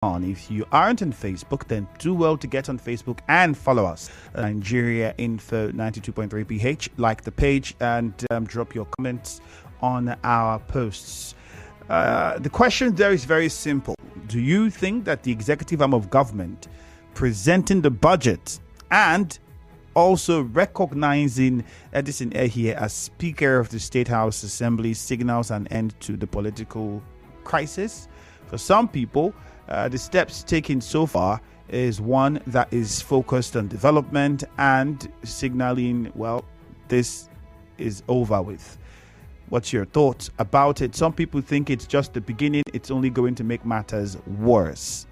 on. If you aren't on Facebook, then do well to get on Facebook and follow us. Nigeria Info 92.3 PH. Like the page and drop your comments on our posts. The question there is very simple. Do you think that the executive arm of government presenting the budget and also recognizing Edison Ehie as Speaker of the State House Assembly signals an end to the political crisis? For some people, the steps taken so far is one that is focused on development and signaling, well, this is over with. What's your thoughts about it? Some people think it's just the beginning. It's only going to make matters worse.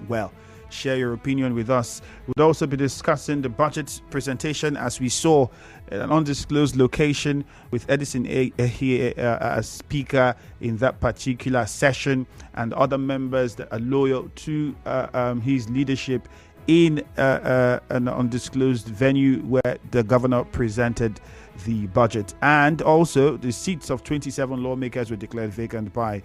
Well, share your opinion with us. We'll also be discussing the budget presentation as we saw in an undisclosed location with Edison Ehie as speaker in that particular session and other members that are loyal to his leadership in an undisclosed venue where the governor presented the budget. And also the seats of 27 lawmakers were declared vacant by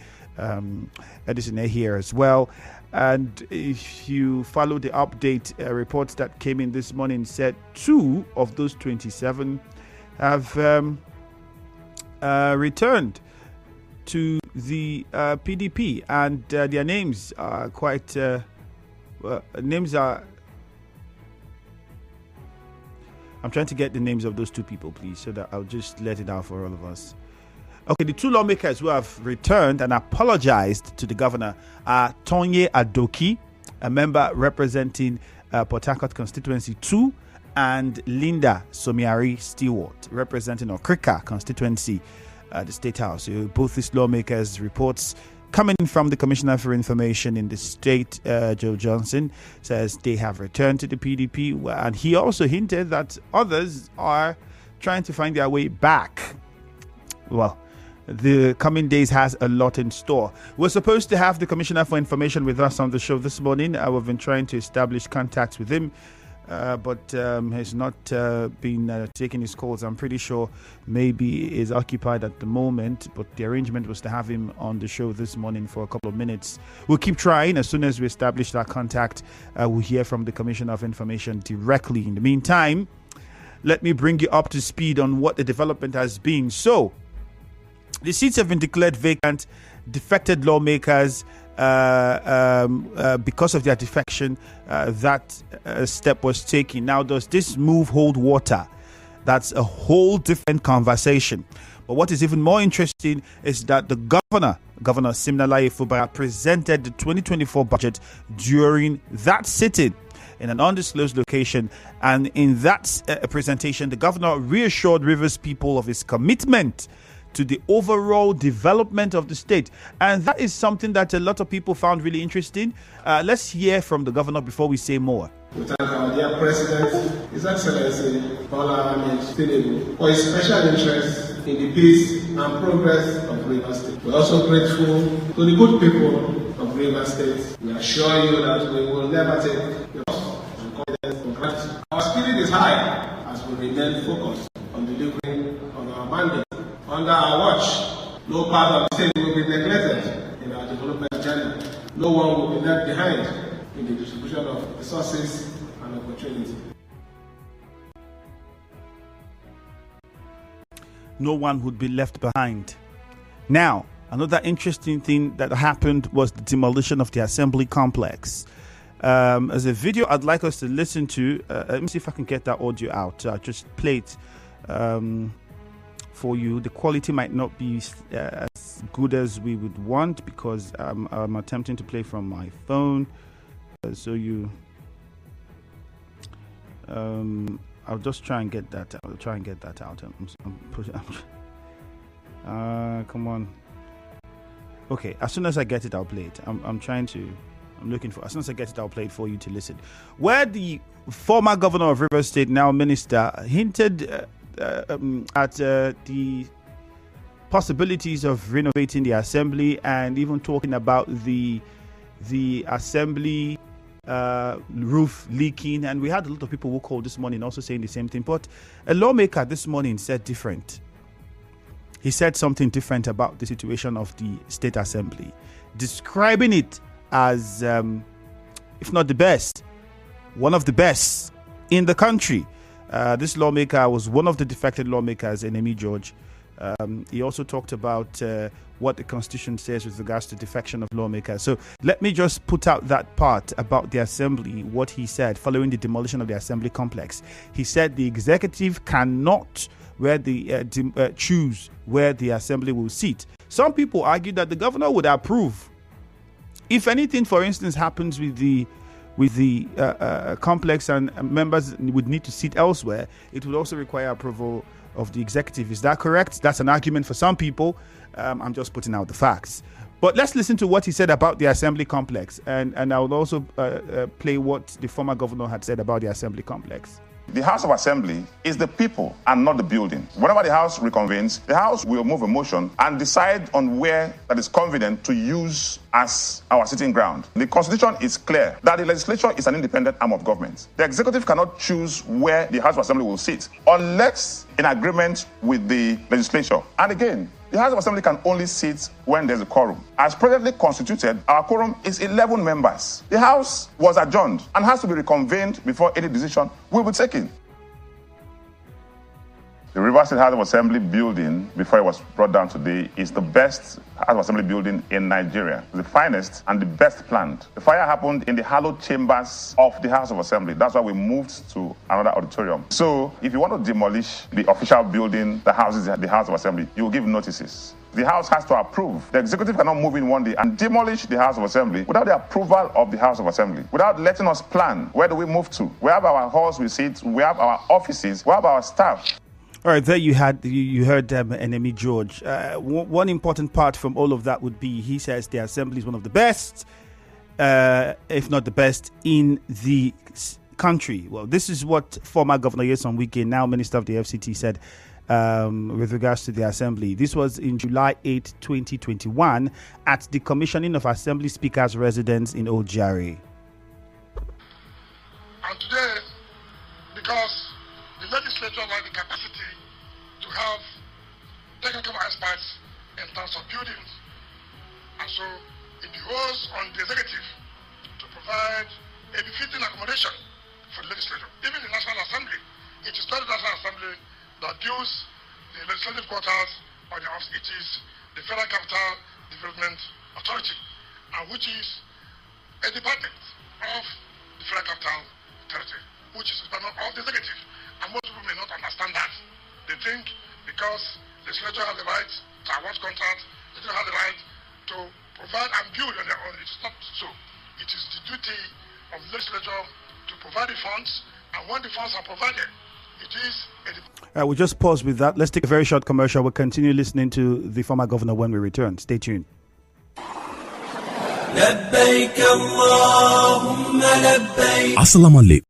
Edison Ehie as well. And if you follow the update reports that came in this morning, said 2 of those 27 have returned to the PDP, and their names are quite names are. I'm trying to get the names of those 2 people, please, so that I'll just let it out for all of us. Okay, the 2 lawmakers who have returned and apologized to the governor are Tonye Adoki, a member representing Port Harcourt Constituency 2, and Linda Somiari Stewart, representing Okrika Constituency, the State House. So both these lawmakers' reports coming from the Commissioner for Information in the state, Joe Johnson, says they have returned to the PDP, and he also hinted that others are trying to find their way back. Well, the coming days has a lot in store. We're supposed to have the Commissioner for Information with us on the show this morning. We've been trying to establish contacts with him, but he's not been taking his calls. I'm pretty sure maybe is occupied at the moment, but the arrangement was to have him on the show this morning for a couple of minutes. We'll keep trying. As soon as we establish that contact, we'll hear from the Commissioner of Information directly. In the meantime, let me bring you up to speed on what the development has been. So, the seats have been declared vacant. Defected lawmakers, because of their defection, that step was taken. Now, does this move hold water? That's a whole different conversation. But what is even more interesting is that the Governor Siminalayi Fubara, presented the 2024 budget during that sitting in an undisclosed location. And in that presentation, the governor reassured Rivers people of his commitment to the overall development of the state. And that is something that a lot of people found really interesting. Let's hear from the governor before we say more. We thank our dear President, His Excellency Bola Ahmed Tinubu, for his special interest in the peace and progress of Rivers State. We're also grateful to the good people of Rivers State. We assure you that we will never take your and confidence for granted. Our spirit is high as we remain focused on delivering on our mandate. Under our watch, no part of the state will be neglected in our development journey. No one will be left behind in the distribution of resources and opportunity. No one would be left behind. Now, another interesting thing that happened was the demolition of the assembly complex. As a video I'd like us to listen to, let me see if I can get that audio out. Just play it for you. The quality might not be as good as we would want because I'm attempting to play from my phone. So you, I'll just try and get that. I'll try and get that out. Come on. Okay, as soon as I get it, I'll play it. I'm looking for. As soon as I get it, I'll play it for you to listen. Where the former governor of Rivers State, now minister, hinted at the possibilities of renovating the assembly and even talking about the assembly roof leaking, and we had a lot of people who called this morning also saying the same thing, but a lawmaker this morning said different. He said something different about the situation of the state assembly, describing it as, if not the best, one of the best in the country. This lawmaker was one of the defected lawmakers, Ehie George. He also talked about what the Constitution says with regards to defection of lawmakers. So let me just put out that part about the Assembly, what he said following the demolition of the Assembly complex. He said the executive cannot choose where the Assembly will sit. Some people argue that the governor would approve. If anything, for instance, happens with the complex and members would need to sit elsewhere, it would also require approval of the executive. Is that correct? That's an argument for some people. I'm just putting out the facts. But let's listen to what he said about the Assembly complex, and I will also play what the former governor had said about the Assembly complex. The House of Assembly is the people and not the building. Whenever the House reconvenes, the House will move a motion and decide on where that is convenient to use as our sitting ground. The Constitution is clear that the legislature is an independent arm of government. The executive cannot choose where the House of Assembly will sit unless in agreement with the legislature. And again, the House of Assembly can only sit when there's a quorum. As presently constituted, our quorum is 11 members. The House was adjourned and has to be reconvened before any decision will be taken. The Rivers State House of Assembly building, before it was brought down today, is the best House of Assembly building in Nigeria. The finest and the best planned. The fire happened in the hallowed chambers of the House of Assembly. That's why we moved to another auditorium. So if you want to demolish the official building, the House of Assembly, you will give notices. The House has to approve. The executive cannot move in one day and demolish the House of Assembly without the approval of the House of Assembly, without letting us plan where do we move to. We have our halls we sit, we have our offices, we have our staff. All right, there you heard Ehie George. One important part from all of that would be he says the Assembly is one of the best, if not the best, in the country. Well, this is what former Governor Nyesom Wike, now Minister of the FCT, said with regards to the Assembly. This was in July 8, 2021 at the commissioning of Assembly Speaker's residence in Old Jare. And today, because the legislature has the capacity to have technical experts in terms of buildings, and so it behoves on the executive to provide a befitting accommodation for the legislature. Even the National Assembly, it is not the National Assembly that builds the legislative quarters or the office. It is the Federal Capital Development Authority, and which is a department of the Federal Capital Territory, which is a department of the executive. And most people may not understand that. They think because the legislature has the right to award contracts, they don't have the right to provide and build on their own. It's not so. It is the duty of the legislature to provide the funds, and when the funds are provided, it is we'll just pause with that. Let's take a very short commercial. We'll continue listening to the former governor when we return. Stay tuned. Assalamu alaikum.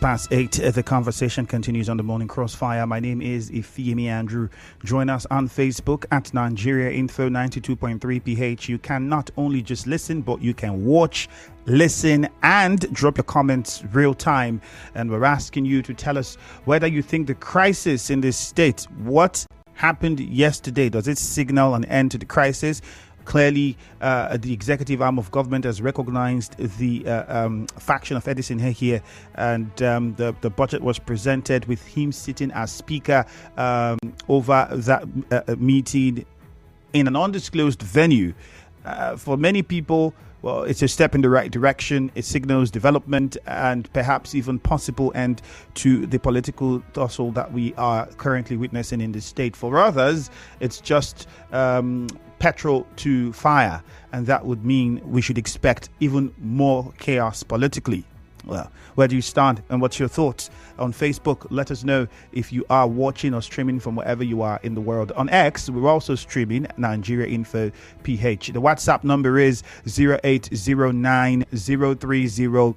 8:06. The conversation continues on the Morning Crossfire. My name is Ifeemi Andrew. Join us on Facebook at Nigeria Info 92.3 PH. You can not only just listen, but you can watch, listen, and drop your comments real time. And we're asking you to tell us whether you think the crisis in this state, what happened yesterday, does it signal an end to the crisis? Clearly, the executive arm of government has recognized the faction of Edison Ehie, and the budget was presented with him sitting as speaker over that meeting in an undisclosed venue. For many people, well, it's a step in the right direction. It signals development and perhaps even possible end to the political tussle that we are currently witnessing in the state. For others, it's just petrol to fire, and that would mean we should expect even more chaos politically. Well, where do you stand and what's your thoughts? On Facebook, let us know if you are watching or streaming from wherever you are in the world. On X, we're also streaming Nigeria Info PH. The WhatsApp number is 0809 030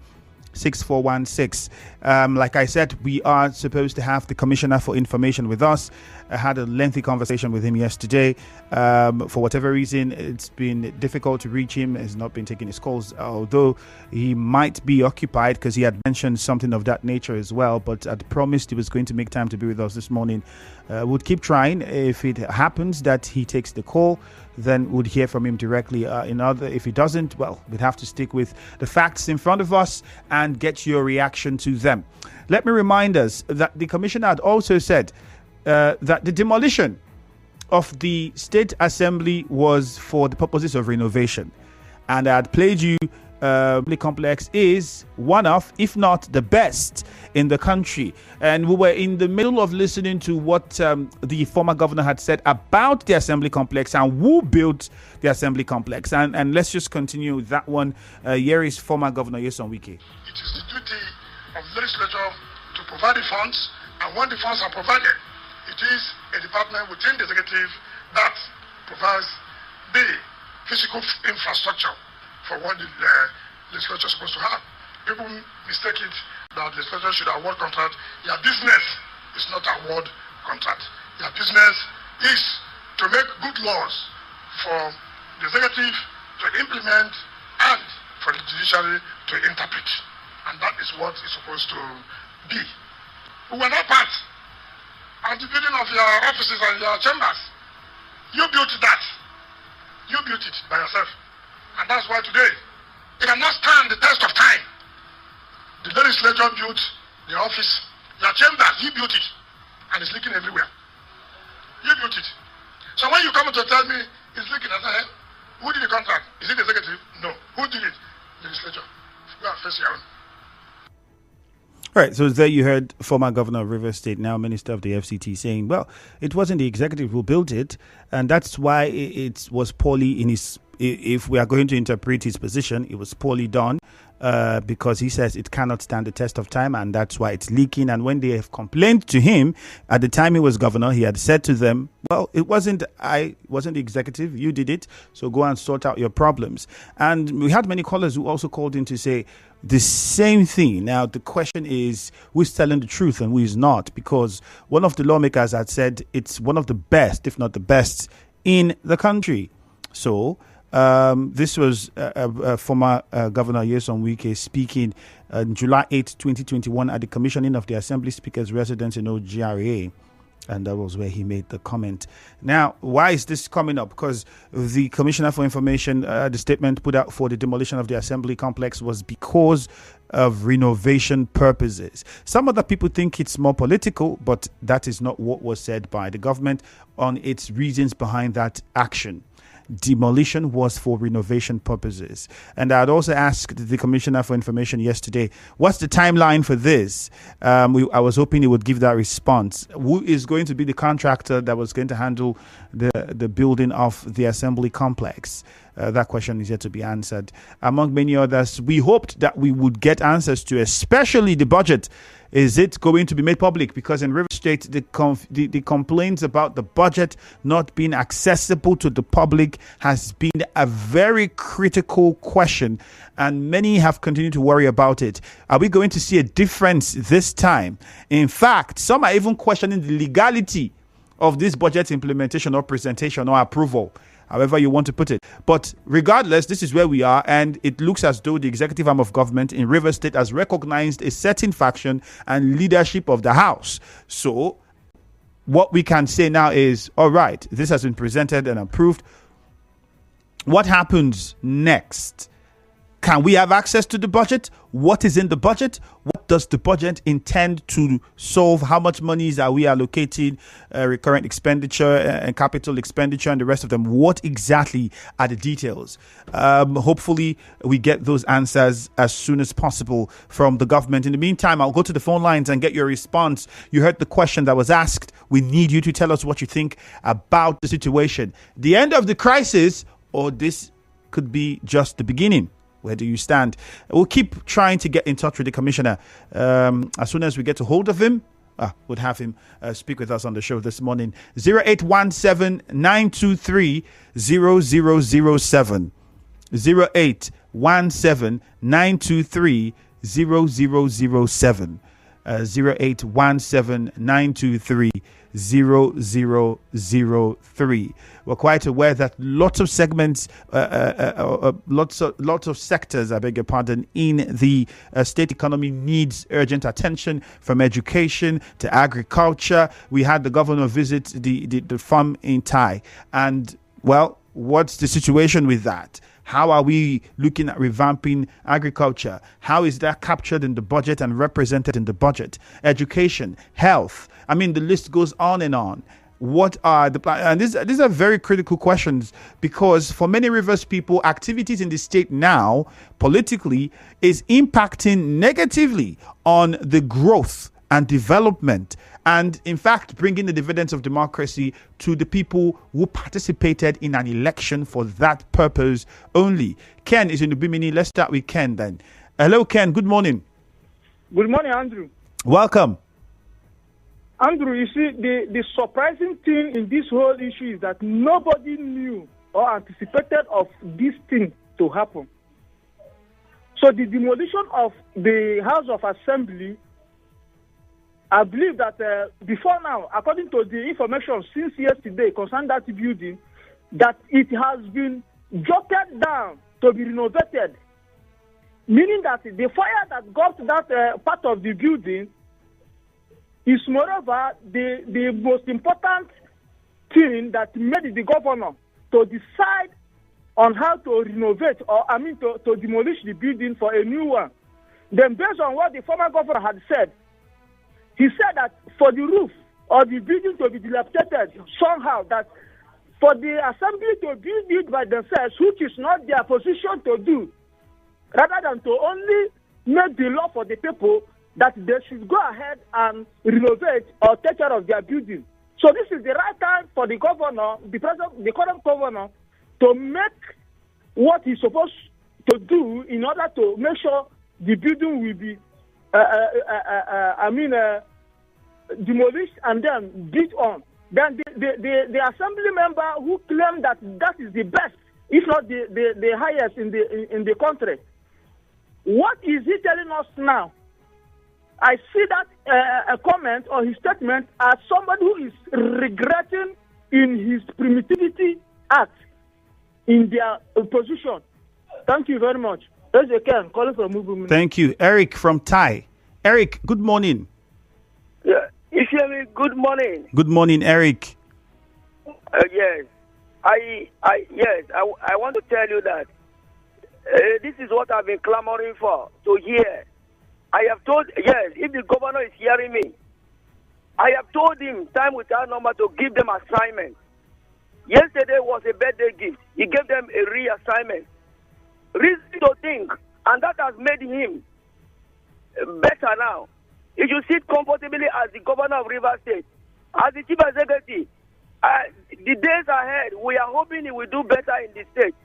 like I said, we are supposed to have the Commissioner for Information with us. I had a lengthy conversation with him yesterday. For whatever reason, it's been difficult to reach him. He's not been taking his calls, although he might be occupied because he had mentioned something of that nature as well. But I'd promised he was going to make time to be with us this morning. We'll keep trying. If it happens that he takes the call, then we'll hear from him directly. If he doesn't, well, we'd have to stick with the facts in front of us and get your reaction to them. Let me remind us that the commissioner had also said that the demolition of the State Assembly was for the purposes of renovation. And I had played you the complex is one of, if not the best in the country. And we were in the middle of listening to what the former governor had said about the assembly complex and who built the assembly complex. And let's just continue with that one. Here is former Governor Edison Ehie. It is the duty of the legislature to provide the funds, and when the funds are provided, it is a department within the executive that provides the physical infrastructure for what the legislature is supposed to have. People mistake it that the legislature should award contract. Your business is not award contract. Your business is to make good laws for the executive to implement and for the judiciary to interpret. And that is what it's supposed to be. We were not part of the building of your offices and your chambers. You built that. You built it by yourself. And that's why today, it cannot stand the test of time. The legislature built the office, your chambers, you built it. And it's leaking everywhere. You built it. So when you come to tell me it's leaking, I say, who did the contract? Is it the executive? No. Who did it? The legislature. Go and face your own. All right, so there you heard former governor of Rivers State, now minister of the FCT, saying, well, it wasn't the executive who built it, and that's why it was poorly in his, if we are going to interpret his position, it was poorly done because he says it cannot stand the test of time, and that's why it's leaking. And when they have complained to him at the time he was governor, he had said to them, well, it wasn't the executive, you did it, so go and sort out your problems. And we had many callers who also called in to say the same thing. Now, the question is, who's telling the truth and who is not? Because one of the lawmakers had said it's one of the best, if not the best, in the country. So this was former Governor Edison Ehie speaking on July 8, 2021 at the commissioning of the Assembly Speaker's residence in OGRA. And that was where he made the comment. Now, why is this coming up? Because the Commissioner for Information, the statement put out for the demolition of the Assembly complex was because of renovation purposes. Some other people think it's more political, but that is not what was said by the government on its reasons behind that action. Demolition was for renovation purposes. And I had also asked the Commissioner for Information yesterday, what's the timeline for this? I was hoping he would give that response. Who is going to be the contractor that was going to handle the building of the assembly complex? That question is yet to be answered. Among many others, we hoped that we would get answers to, especially the budget. Is it going to be made public? Because in River State, the complaints about the budget not being accessible to the public has been a very critical question, and many have continued to worry about it. Are we going to see a difference this time? In fact, some are even questioning the legality of this budget implementation or presentation or approval, however you want to put it. But regardless, this is where we are, and it looks as though the executive arm of government in River State has recognized a certain faction and leadership of the House. So what we can say now is, all right, this has been presented and approved. What happens next? Can we have access to the budget? What is in the budget? What does the budget intend to solve? How much monies are we allocating, recurrent expenditure and capital expenditure and the rest of them? What exactly are the details? Hopefully, we get those answers as soon as possible from the government. In the meantime, I'll go to the phone lines and get your response. You heard the question that was asked. We need you to tell us what you think about the situation. The end of the crisis, or this could be just the beginning. Where do you stand? We'll keep trying to get in touch with the commissioner. As soon as we get a hold of him, we'll have him speak with us on the show this morning. 0817-923-0007. 0817-923-0007. 0817-923-0003. We're quite aware that lots of segments, lots of sectors, I beg your pardon, in the state economy needs urgent attention, from education to agriculture. We had the governor visit the farm in Tai, and well, what's the situation with that? How are we looking at revamping agriculture? How is that captured in the budget and represented in the budget? Education, health. I mean, the list goes on and on. What are the plans? And these are very critical questions, because for many Rivers people, activities in the state now, politically, is impacting negatively on the growth and development, and in fact bringing the dividends of democracy to the people who participated in an election for that purpose only. Ken is in the Bimini. Let's start with Ken then. Hello, Ken. Good morning. Good morning, Andrew. Welcome. Andrew, you see, the surprising thing in this whole issue is that nobody knew or anticipated of this thing to happen. So the demolition of the House of Assembly, I believe that before now, according to the information since yesterday concerning that building, that it has been jotted down to be renovated, meaning that the fire that got that part of the building is moreover the most important thing that made the governor to decide on how to renovate, or to demolish the building for a new one. Then based on what the former governor had said, he said that for the roof or the building to be dilapidated somehow, that for the assembly to build it by themselves, which is not their position to do, rather than to only make the law for the people, that they should go ahead and renovate or take care of their building. So this is the right time for the governor, the current governor, to make what he's supposed to do in order to make sure the building will be demolished and then built on. Then the assembly member who claimed that is the best, if not the highest in the country, what is he telling us now? I see that a comment or his statement as somebody who is regretting in his primitivity act in their position. Thank you very much. That's again calling from movement. Thank you, Eric from Tai. Eric, good morning. Yeah, Ishemi, good morning. Good morning, Eric. Yes, I want to tell you that this is what I've been clamoring for, to hear. I have told, yes, if the governor is hearing me, I have told him time without number to give them assignment. Yesterday was a birthday gift. He gave them a reassignment. Reason to think, and that has made him better now. He should sit comfortably as the governor of River State. As the chief executive, the days ahead, we are hoping he will do better in the state.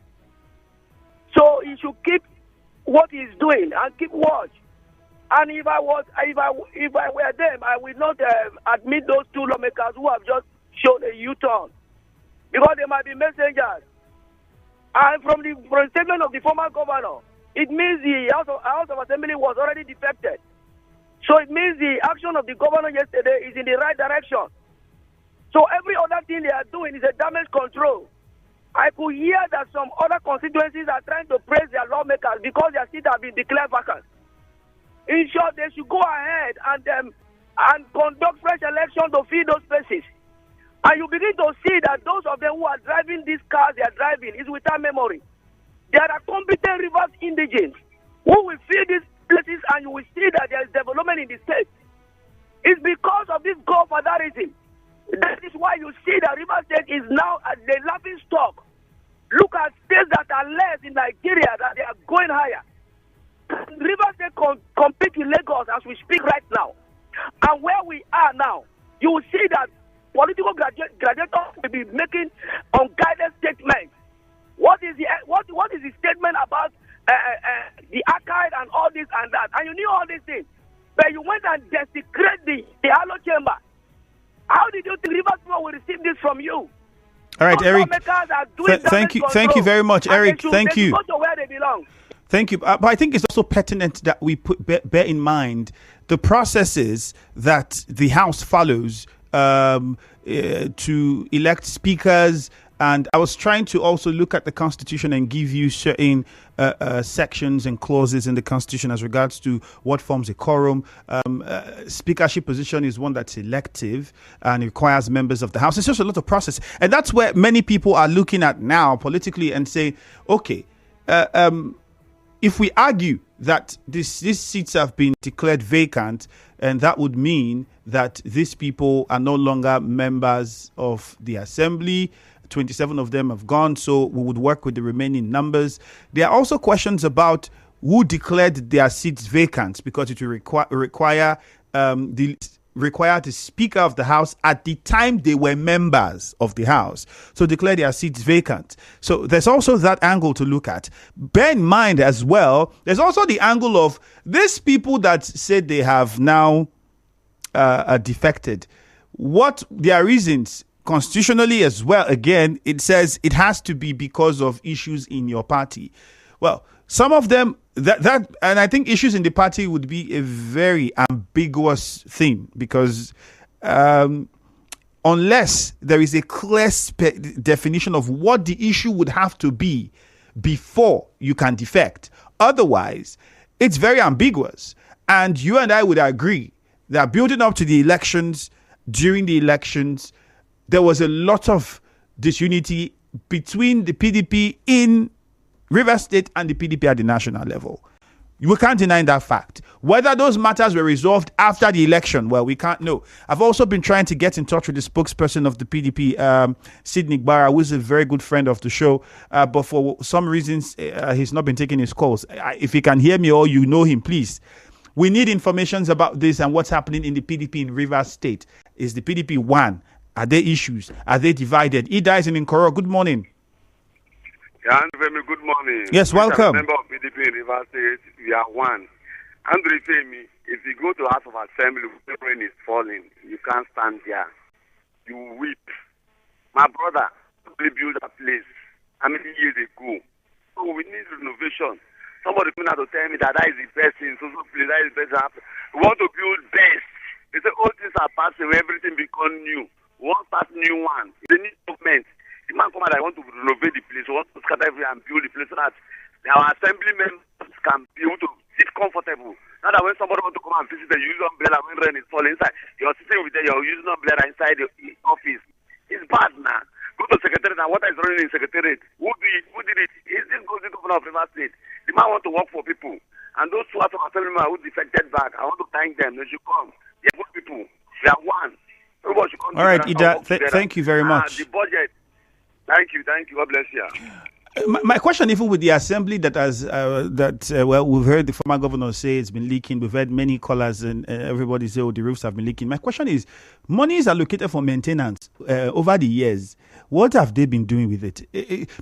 So he should keep what he's doing and keep watch. And if I were them, I will not admit those two lawmakers who have just shown a U-turn, because they might be messengers. And from the statement of the former governor, it means the House of Assembly was already defected. So it means the action of the governor yesterday is in the right direction. So every other thing they are doing is a damage control. I could hear that some other constituencies are trying to praise their lawmakers because their seats have been declared vacant. In short, they should go ahead and conduct fresh elections to fill those spaces. And you begin to see that those of them who are driving these cars they are driving is without memory. There are competent Rivers indigents who will fill these places, and you will see that there is development in the state. It's because of this godfatherism. That is why you see that Rivers State is now at the laughing stock. Look at states that are less in Nigeria, that they are going higher. Rivers State compete with Lagos as we speak right now. And where we are now, you will see that political graduates will be making unguided statements. What is the statement about the archive and all this and that? And you knew all these things, but you went and desecrated the Halo Chamber. How did you think Rivers will receive this from you? All right, Eric. Thank you very much, Eric. Thank you. Go to where they belong. Thank you. But I think it's also pertinent that we bear in mind the processes that the House follows to elect speakers. And I was trying to also look at the Constitution and give you certain sections and clauses in the Constitution as regards to what forms a quorum. Speakership position is one that's elective and requires members of the House. It's just a lot of process. And that's where many people are looking at now politically and saying, okay, if we argue that these seats have been declared vacant, and that would mean that these people are no longer members of the assembly, 27 of them have gone, so we would work with the remaining numbers. There are also questions about who declared their seats vacant, because it will require the Speaker of the House at the time they were members of the House to declare their seats vacant. So there's also that angle to look at. Bear in mind as well, there's also the angle of these people that said they have now defected. What their reasons constitutionally as well, again, it says it has to be because of issues in your party. Well, some of them, and I think issues in the party would be a very ambiguous thing, because unless there is a clear definition of what the issue would have to be before you can defect, otherwise it's very ambiguous. And you and I would agree that building up to the elections, during the elections, there was a lot of disunity between the PDP in Rivers State and the PDP at the national level. We can't deny that fact. Whether those matters were resolved after the election, well, we can't know. I've also been trying to get in touch with the spokesperson of the PDP, Sidney Gbara, who is a very good friend of the show, but for some reasons, he's not been taking his calls. If you can hear me or you know him, please. We need information about this and what's happening in the PDP in Rivers State. Is the PDP one? Are there issues? Are they divided? Ida is in Nkoro. Good morning. Yeah, Andrew, good morning. Yes, welcome. Member of PDP in Rivers State, we are one. Andrew, Femi, if you go to House of Assembly, when rain is falling, you can't stand there. You weep. My brother, we built a place how many years ago? So we need renovation. Somebody came out to tell me that is the best thing. So please, that is the best. We want to build best. They say all things are passing, everything become new. We want to start new one. It's a new movement. The man come out, I want to renovate the place. We want to scatter everything and build the place so that our assembly members can be able to sit comfortable. Not that when somebody want to come and visit, you use umbrella when rain is falling inside. You're sitting with them, you're using umbrella inside the office. It's bad now. Go to secretariat and what is running in secretariat? Who did it? Is this the governor of Rivers State? The man want to work for people. And those who are some assembly members who defected back, I want to thank them. They should come. They're good people. They are one. Everybody should come. All right, Ida, thank you very much. The budget. Thank you. God bless you. My question, even with the assembly that has well, we've heard the former governor say it's been leaking. We've heard many callers and everybody say, oh, the roofs have been leaking. My question is, money is allocated for maintenance over the years. What have they been doing with it?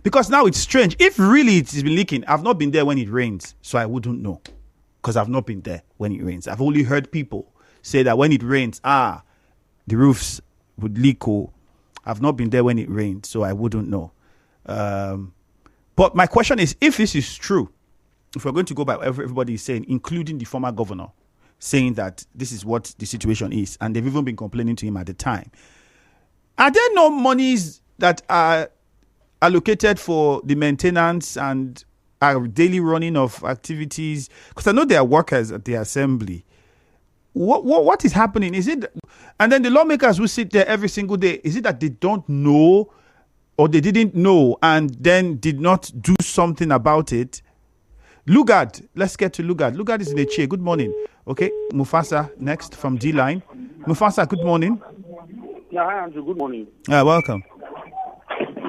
Because now it's strange. If really it's been leaking, I've not been there when it rains, so I wouldn't know. because I've not been there when it rains. I've only heard people say that when it rains, the roofs would leak. I've not been there when it rained, so I wouldn't know. But my question is, if this is true, if we're going to go by what everybody is saying, including the former governor, saying that this is what the situation is, and they've even been complaining to him at the time, are there no monies that are allocated for the maintenance and our daily running of activities? Because I know there are workers at the assembly. What is happening? Is it, and then the lawmakers who sit there every single day, is it that they don't know, or they didn't know and then did not do something about it? Lugard, let's get to Lugard. Lugard is in the chair. Good morning. Okay, Mufasa next from D-Line. Mufasa, good morning. Yeah, hi Andrew, good morning. Welcome.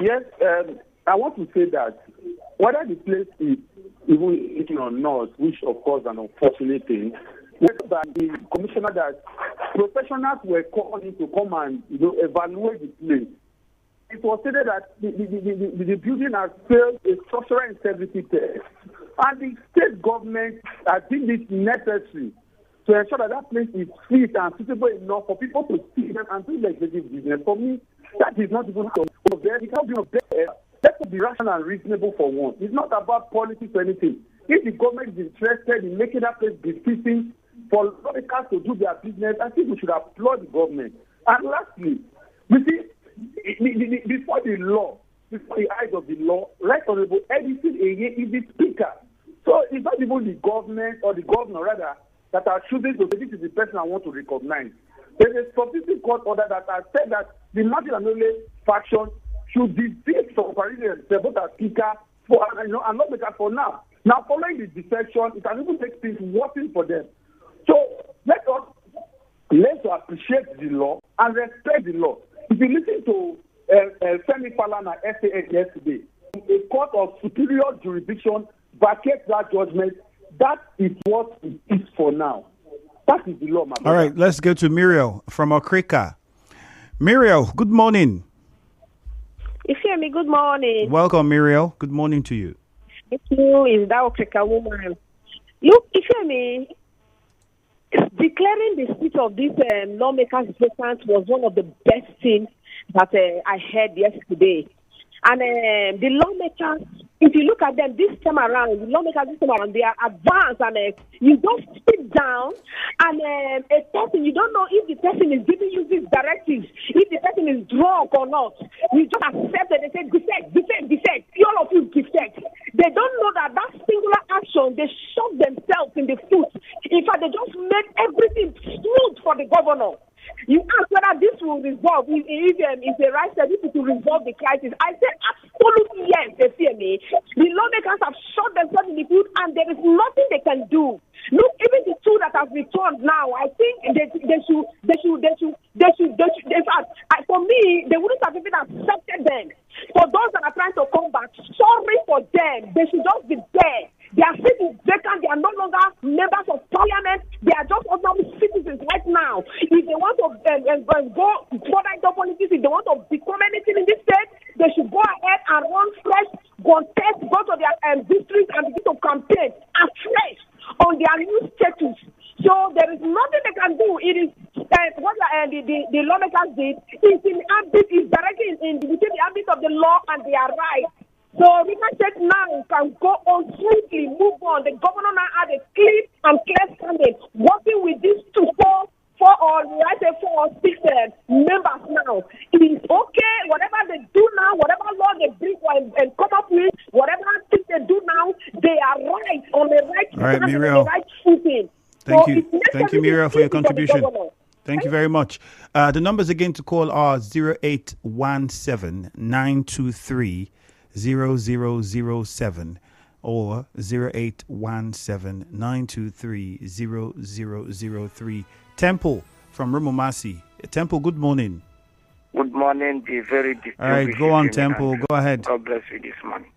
Yes, I want to say that whether the place is even eating or not, which of course is an unfortunate thing, by the commissioner that professionals were called in to come and evaluate the place. It was stated that the building has failed a structural integrity test, and the state government has deemed it necessary to ensure that that place is fit and suitable enough for people to see them and do legislative business. For me, that is not even there. It has been there. Let's be rational and reasonable for one. It's not about politics or anything. If the government is interested in making that place befitting for lawmakers to do their business, I think we should applaud the government. And lastly, you see, before the law, before the eyes of the law, Right Honorable Edison Ehie is the speaker. So it's not even the government or the governor, rather, that are choosing to say this is the person I want to recognize. There is a Supreme Court order that has said that the Martin and Ole faction should defeat some Parisians, both as speaker and lawmakers for now. Now, following the defection, it can even make things working for them. So let us learn to appreciate the law and respect the law. If you listen to Femi Falana SAS yesterday, a court of superior jurisdiction vacates that judgment. That is what it is for now. That is the law, my brother. All right, let's go to Muriel from Okrika. Muriel, good morning. You hear me? Good morning. Welcome, Muriel. Good morning to you. Thank you. Is that Okrika woman? Look, you hear me? Declaring the seat of this lawmakers vacant was one of the best things that I heard yesterday. And the lawmakers, if you look at them this time around, they are advanced, and you don't sit down and a person, you don't know if the person is giving you these directives, if the person is drunk or not. You just accept it. They say, defect. All of you defect. They don't know that singular action, they shot themselves in the foot. In fact, they just made everything smooth for the governor. You ask whether this will resolve, if the right service to resolve the crisis. I say absolutely yes, they fear me. The lawmakers have shot themselves in the foot, and there is nothing they can do. Look, even the two that have returned now, I think they should, in fact, for me, they wouldn't have even accepted them. For those that are trying to come back, sorry for them. They should just be there. Their seat is vacant. They are no longer members of parliament. They are just ordinary citizens right now. If they want to go further into politics, if they want to become anything in this state, they should go ahead and run fresh, go to their districts and begin to campaign afresh on their new status. So there is nothing they can do. It is what the lawmakers did is directly within the ambit of the law, and they are right. So we can take now can go on swiftly, move on. The governor now had a clear and clear standing, working with these four or six members now. It is okay, whatever they do now, whatever law they bring and come up with, whatever thing they do now, they are right on the right stand, on the right footing. Thank you, Muriel, for your contribution. Thank you very much. The numbers again to call are 0817 923 0007 or 0817 923 0003. Temple from Rumumasi. Temple, good morning. Good morning, the very distinguished. All right, go on, Temple. Go ahead. God bless you this morning.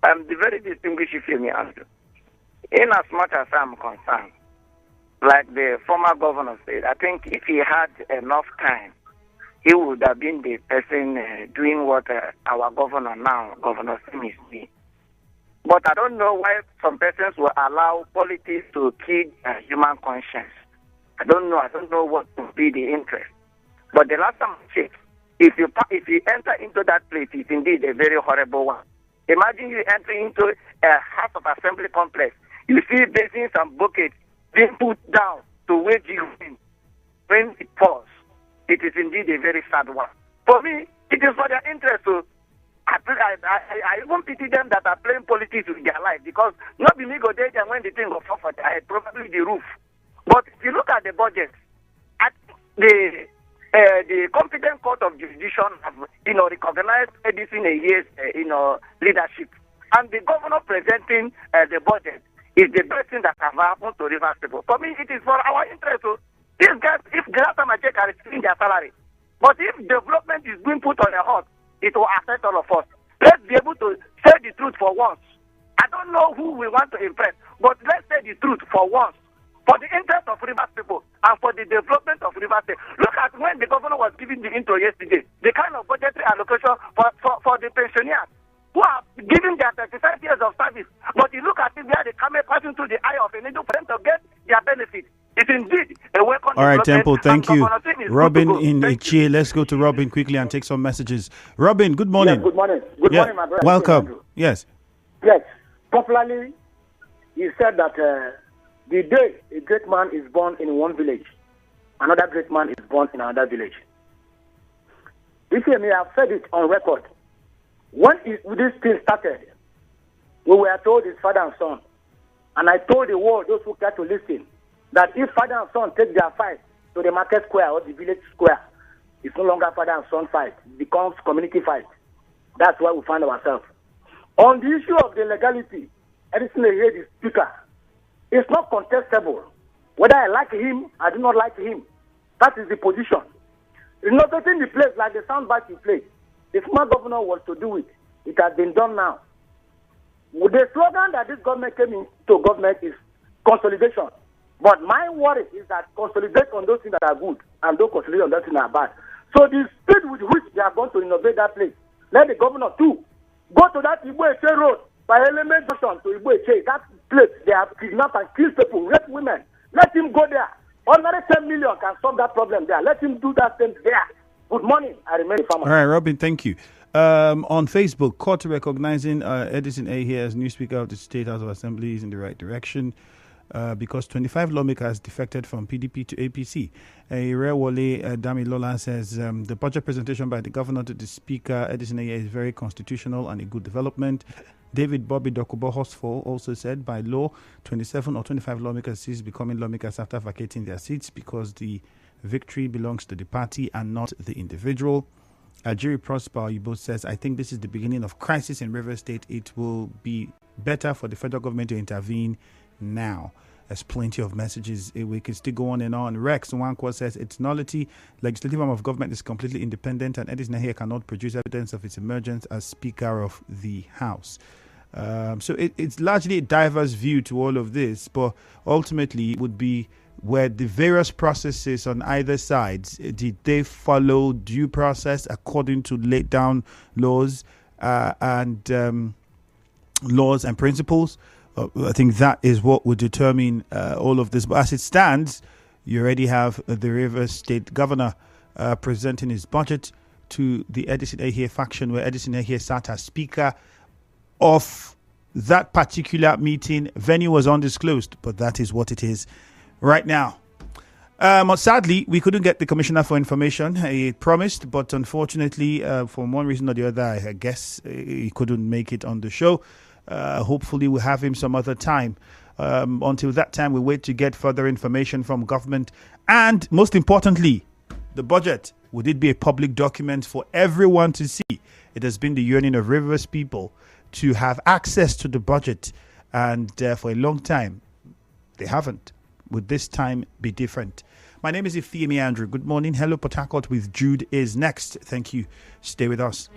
The very distinguished Femi Andrew. In as much as I'm concerned, like the former governor said, I think if he had enough time, he would have been the person doing what our governor now, Governor Sim, is doing. But I don't know why some persons will allow politics to kill human conscience. I don't know. I don't know what would be the interest. But the last time I checked, if you enter into that place, it's indeed a very horrible one. Imagine you enter into a House of Assembly complex. You see basins and buckets being put down to wage you in. When it falls, it is indeed a very sad one. For me, it is for their interest. So I even pity them that are playing politics with their life, because not be me go there and when the thing go fall for their head, probably the roof. But if you look at the budget, at the competent court of jurisdiction have recognized Edison Ehie's leadership, and the governor presenting the budget is the best thing that have happened to Rivers people. For me, it is for our interest. So these guys, if Grasamacheck are receiving their salary, but if development is being put on a hold, it will affect all of us. Let's be able to say the truth for once. I don't know who we want to impress, but let's say the truth for once. For the interest of Rivers people and for the development of Rivers State. Look at when the governor was giving the intro yesterday, the kind of budgetary allocation for the pensioners who are giving their 35 years of service. But you look at it where the camel passing through the eye of a needle for them to get their benefit. It's indeed a welcome. All right, Temple, thank you. Robin in Ichie. Let's go to Robin quickly and take some messages. Robin, good morning. Yes, good morning. Good morning, my brother. Welcome. Yes. Yes. Popularly, he said that the day a great man is born in one village, another great man is born in another village. If you may have said it on record, when this thing started, we were told it's father and son. And I told the world, those who care to listen, that if father and son take their fight to the market square or the village square, it's no longer father and son fight. It becomes community fight. That's where we find ourselves. On the issue of the legality, Edison Ehie, the speaker, it's not contestable. Whether I like him, I do not like him. That is the position. It's not taking the place like the soundbite you play. The former governor was to do it. It has been done now. The slogan that this government came into government is consolidation. But my worry is that consolidate on those things that are good and don't consolidate on those things that are bad. So the speed with which they are going to innovate that place, let the governor too go to that Igbo Eche road by Element Junction to Igbo Eche. That place, they have kidnapped and killed people, rape women. Let him go there. Ordinary 10 million can solve that problem there. Let him do that thing there. Good morning. I remain a farmer. All right, Robin, thank you. On Facebook, court recognizing Edison Ehie as new Speaker of the State House of Assembly is in the right direction because 25 lawmakers defected from PDP to APC. Irewole Damilola says the budget presentation by the governor to the Speaker, Edison Ehie, is very constitutional and a good development. David Bobby Dokubo Hosfo also said, by law, 27 or 25 lawmakers cease becoming lawmakers after vacating their seats because the victory belongs to the party and not the individual. Ajiri Prosper Yibo says, I think this is the beginning of crisis in Rivers State. It will be better for the federal government to intervene now. There's plenty of messages. We can still go on and on. Rex Nwankwo says, it's nullity. Legislative arm of government is completely independent and Edison Ehie cannot produce evidence of its emergence as Speaker of the House. So it's largely a diverse view to all of this, but ultimately it would be where the various processes on either side, did they follow due process according to laid down laws and laws and principles? I think that is what would determine all of this. But as it stands, you already have the Rivers State Governor presenting his budget to the Edison Ehie faction, where Edison Ehie sat as Speaker of that particular meeting. Venue was undisclosed, but that is what it is right now. Sadly, we couldn't get the Commissioner for Information. He promised, but unfortunately, for one reason or the other, I guess he couldn't make it on the show. Hopefully, we'll have him some other time. Until that time, we wait to get further information from government. And most importantly, the budget. Would it be a public document for everyone to see? It has been the yearning of Rivers people to have access to the budget. And for a long time, they haven't. Would this time be different? My name is Ifeemi Andrew. Good morning. Hello, Port Harcourt with Jude is next. Thank you. Stay with us.